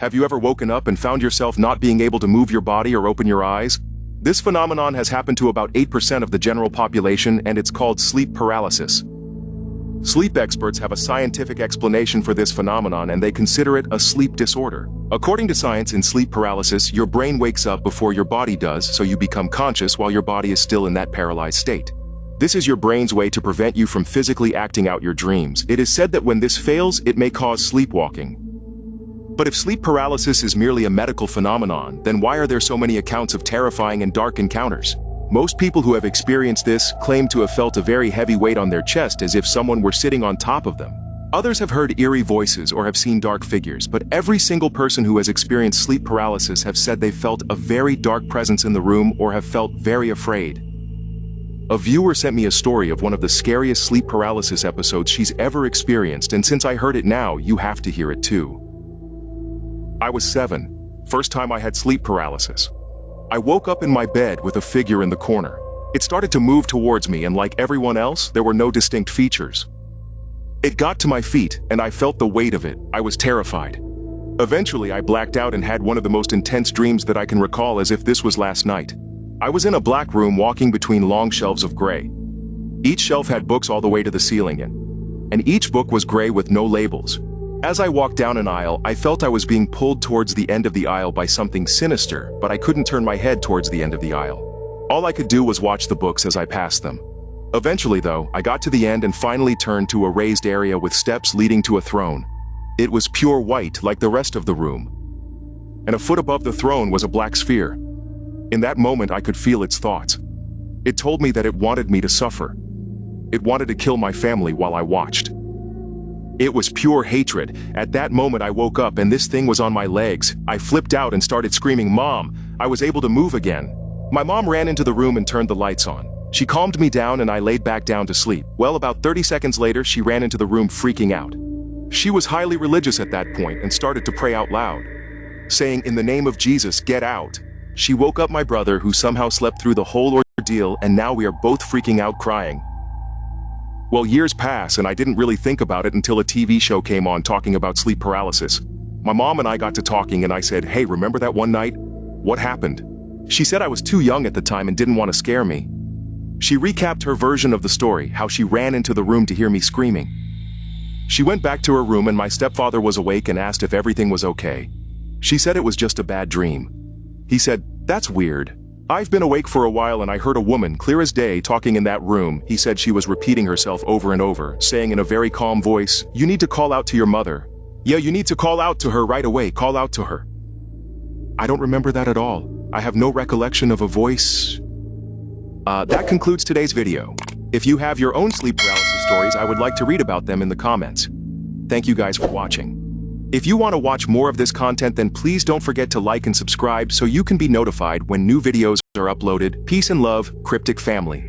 Have you ever woken up and found yourself not being able to move your body or open your eyes? This phenomenon has happened to about 8% of the general population, and it's called sleep paralysis. Sleep experts have a scientific explanation for this phenomenon, and they consider it a sleep disorder. According to science, in sleep paralysis, your brain wakes up before your body does, so you become conscious while your body is still in that paralyzed state. This is your brain's way to prevent you from physically acting out your dreams. It is said that when this fails, it may cause sleepwalking. But if sleep paralysis is merely a medical phenomenon, then why are there so many accounts of terrifying and dark encounters? Most people who have experienced this claim to have felt a very heavy weight on their chest, as if someone were sitting on top of them. Others have heard eerie voices or have seen dark figures, but every single person who has experienced sleep paralysis have said they felt a very dark presence in the room or have felt very afraid. A viewer sent me a story of one of the scariest sleep paralysis episodes she's ever experienced, and since I heard it now, you have to hear it too. I was 7. First time I had sleep paralysis. I woke up in my bed with a figure in the corner. It started to move towards me, and like everyone else, there were no distinct features. It got to my feet, and I felt the weight of it. I was terrified. Eventually, I blacked out and had one of the most intense dreams that I can recall, as if this was last night. I was in a black room walking between long shelves of gray. Each shelf had books all the way to the ceiling in, and each book was gray with no labels. As I walked down an aisle, I felt I was being pulled towards the end of the aisle by something sinister, but I couldn't turn my head towards the end of the aisle. All I could do was watch the books as I passed them. Eventually, though, I got to the end and finally turned to a raised area with steps leading to a throne. It was pure white like the rest of the room. And a foot above the throne was a black sphere. In that moment, I could feel its thoughts. It told me that it wanted me to suffer. It wanted to kill my family while I watched. It was pure hatred. At that moment, I woke up and this thing was on my legs. I flipped out and started screaming, "Mom!" I was able to move again. My mom ran into the room and turned the lights on. She calmed me down and I laid back down to sleep. Well, about 30 seconds later, she ran into the room freaking out. She was highly religious at that point and started to pray out loud, saying, "In the name of Jesus, get out." She woke up my brother, who somehow slept through the whole ordeal, and now we are both freaking out crying. Well, years pass and I didn't really think about it until a TV show came on talking about sleep paralysis. My mom and I got to talking and I said, "Hey, remember that one night? What happened?" She said I was too young at the time and didn't want to scare me. She recapped her version of the story, how she ran into the room to hear me screaming. She went back to her room and my stepfather was awake and asked if everything was okay. She said it was just a bad dream. He said, "That's weird. I've been awake for a while and I heard a woman, clear as day, talking in that room." He said she was repeating herself over and over, saying in a very calm voice, "You need to call out to your mother. Yeah, you need to call out to her right away. Call out to her." I don't remember that at all. I have no recollection of a voice. That concludes today's video. If you have your own sleep paralysis stories, I would like to read about them in the comments. Thank you guys for watching. If you want to watch more of this content, then please don't forget to like and subscribe so you can be notified when new videos are uploaded. Peace and love, Cryptic family.